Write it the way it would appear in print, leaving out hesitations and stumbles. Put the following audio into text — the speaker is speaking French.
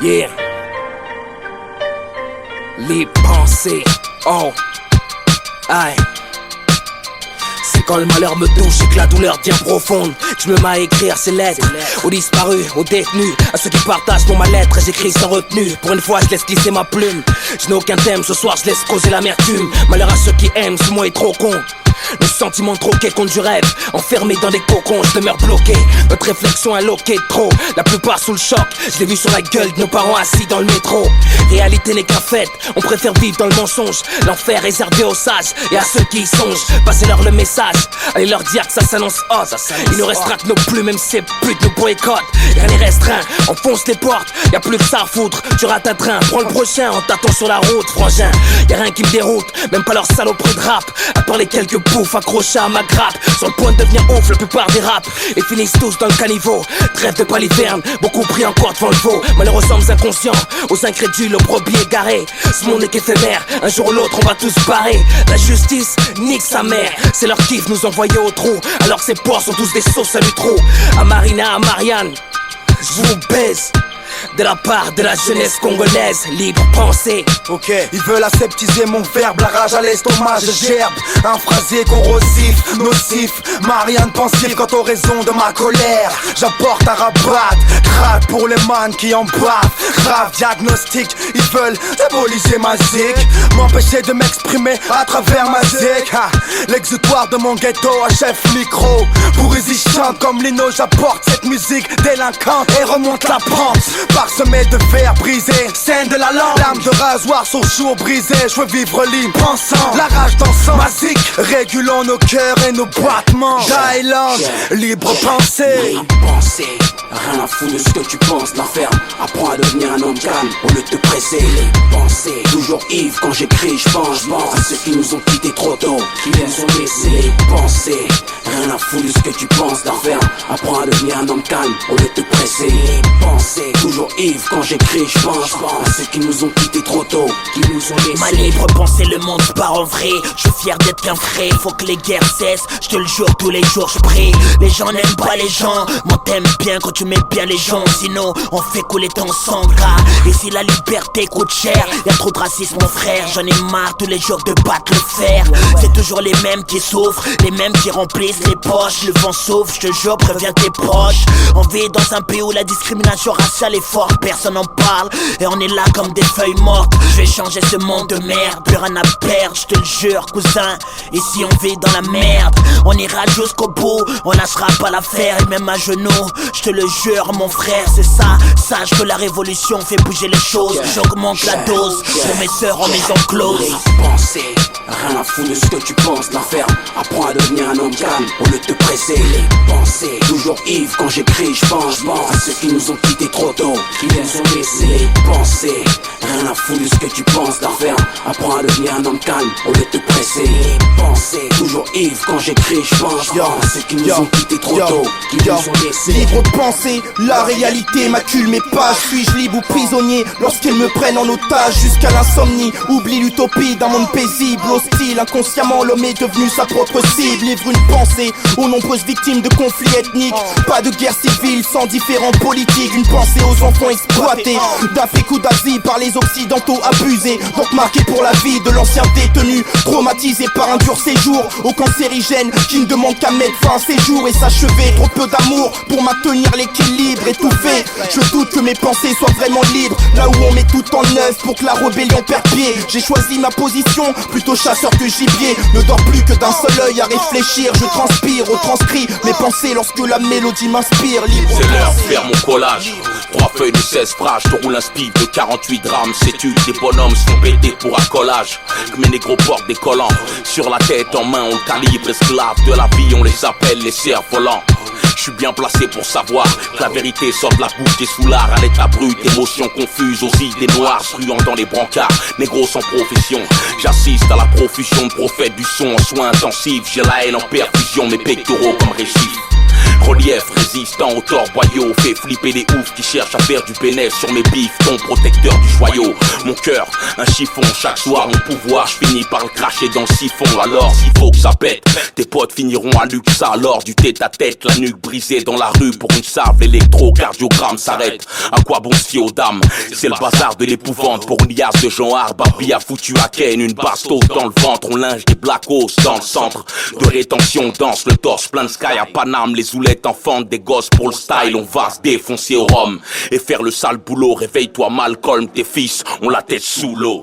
Yeah. Les pensées. Oh. Aïe. C'est quand le malheur me touche et que la douleur devient profonde que je me mets à écrire ces lettres aux disparus, aux détenus, à ceux qui partagent mon mal-être. J'écris sans retenue, pour une fois je laisse glisser ma plume. Je n'ai aucun thème, ce soir je laisse causer l'amertume. Malheur à ceux qui aiment, ce mot est trop con. Le sentiment troqué contre du rêve, enfermé dans des cocons, je demeure bloqué. Notre réflexion alloquée de trop, la plupart sous le choc. Je l'ai vu sur la gueule de nos parents assis dans le métro. Réalité n'est qu'un fait, on préfère vivre dans le mensonge. L'enfer réservé aux sages et à ceux qui y songent. Passez-leur le message, allez leur dire que ça s'annonce hot. Il nous restera que nos plumes, même ces putes nous boycottent. Rien n'est restreint, on fonce les portes, y'a plus que ça à foutre. Tu rates un train, prends le prochain, on t'attend sur la route, frangin. Y'a rien qui me déroute, même pas leur saloperie de rap. À part les quelques poufs accrochés à ma grappe, sur le point de devenir ouf, la plupart des raps et finissent tous dans le caniveau. Trêve de paliverne, beaucoup pris encore devant le veau. Malheureux sommes inconscients, aux incrédules, aux brebis égarés. Ce monde n'est qu'éphémère, un jour ou l'autre on va tous barrer. La justice nique sa mère, c'est leur kiff nous envoyer au trou. Alors ces porcs sont tous des sauces à l'utro. À Marina, à Marianne, je vous baise. De la part de la jeunesse congolaise, libre pensée. Ok, ils veulent aseptiser mon verbe, la rage à l'estomac, je gerbe. Un phrasé corrosif, nocif, Marianne pensive quant aux raisons de ma colère. J'apporte un rabat, grave pour les man qui en bavent. Grave diagnostic, ils veulent diaboliser ma zik, m'empêcher de m'exprimer à travers ma zik. L'exutoire de mon ghetto à chef micro. Pour y chante comme Lino, j'apporte cette musique délinquante et remonte la pente. Parsemé de verres brisés, scène de la langue, lame de rasoir sur jour brisé. Je veux vivre libre, pensant, la rage dansant, magique, régulons nos cœurs et nos battements. Thaïlande, libre pensée. Libre pensée, rien à foutre de ce que tu penses. L'enferme, apprends à devenir un homme calme au lieu de te presser. Libre pensée, toujours ivre quand j'écris, je pense à ceux qui nous ont quittés trop tôt, qui nous ont laissé. Libre pensée, rien à foutre de ce que tu penses. L'enferme, apprends à devenir un homme calme au lieu de te presser. Libre pensée, toujours ivre quand j'écris, je pense à ceux qui nous ont quittés trop tôt, qui nous ont laissé. Ma libre pensée, le monde part en vrai. Je suis fier d'être qu'un frais, faut que les guerres cessent. Je te le jure, tous les jours je prie. Les gens n'aiment pas les gens, moi t'aimes bien quand tu mets bien les gens. Sinon on fait couler ton sang gras. Et si la liberté coûte cher, y'a trop de racisme mon frère. J'en ai marre tous les jours de battre le fer. C'est toujours les mêmes qui souffrent, les mêmes qui remplissent les poches. Le vent souffle, je te jure, préviens tes proches. On vit dans un pays où la discrimination raciale est forte, personne en parle et on est là comme des feuilles mortes. Je vais changer ce monde de merde, plus rien à perdre, je te le jure cousin. Ici on vit dans la merde, on ira jusqu'au bout, on lâchera pas l'affaire. Et même à genoux, je te le jure mon frère, c'est ça. Sache que la révolution fait bouger les choses. J'augmente la dose pour mes sœurs en maison close. Pensée, rien à foutre de ce que tu penses. L'enferme, apprends à devenir un homme calme au lieu de te presser. Les pensées, toujours ivre quand j'écris, je pense à ceux qui nous ont quittés trop tôt, qui nous ont laissé. Les pensées, rien à foutre de ce que tu penses. L'enferme, apprends à devenir un homme calme au lieu de te presser. Les pensées, toujours ivre quand j'écris, je pense à ceux qui nous ont quittés trop tôt, qui nous ont laissé. Libre de penser, la réalité macule mes pages. Suis-je libre ou prisonnier lorsqu'ils me prennent en otage jusqu'à l'insomnie? Oublie l'utopie d'un monde paisible, hostile. Inconsciemment l'homme est devenu sa propre cible. Livre une pensée aux nombreuses victimes de conflits ethniques. Pas de guerre civile sans différents politiques. Une pensée aux enfants exploités d'Afrique ou d'Asie par les occidentaux abusés. Donc marqué pour la vie de l'ancien détenu, traumatisé par un dur séjour au cancérigène qui ne demande qu'à mettre fin à ses jours et s'achever. Trop peu d'amour pour maintenir l'équilibre étouffé. Je doute que mes pensées soient vraiment libres, là où on met tout en œuvre pour que la rébellion perde pied. J'ai choisi ma position, plutôt chasseur que gibier. Ne dors plus que d'un seul œil à réfléchir. Je transpire, retranscris mes pensées lorsque la mélodie m'inspire. Libre. C'est l'heure de faire mon collage. 3 feuilles de 16 phrases, je te roule un speed de 48 grammes. Sais-tu, des bonhommes se font péter pour accolage. Que mes négros portent des collants. Sur la tête en main, on le calibre. Esclaves de la vie, on les appelle les cerfs-volants. Je suis bien placé pour savoir que la vérité sort de la bouche des soulards. À l'état brut, émotions confuses aux idées noires, truand dans les brancards, négros sans profession. J'assiste à la profusion de prophètes du son en soins intensifs. J'ai la haine en perfusion, mes pectoraux comme récifs. Relief résistant au torboyau, fait flipper les oufs qui cherchent à faire du bénéfice sur mes bifs, ton protecteur du joyau. Mon cœur, un chiffon, chaque soir mon pouvoir, je finis par le cracher dans le siphon. Alors s'il faut que ça pète, tes potes finiront à luxe alors du tête à tête, la nuque brisée dans la rue pour une salve, l'électrocardiogramme s'arrête. À quoi bon se fier aux dames? C'est le bazar de l'épouvante pour une liasse de gens hard. Barbie a foutu à Ken une bastos dans le ventre, on linge des blackos dans le centre de rétention, danse le torse plein de sky à Paname, les zoulettes enfantent des gosses pour le style. On va se défoncer au rhum et faire le sale boulot. Réveille-toi Malcolm, tes fils ont la tête sous l'eau.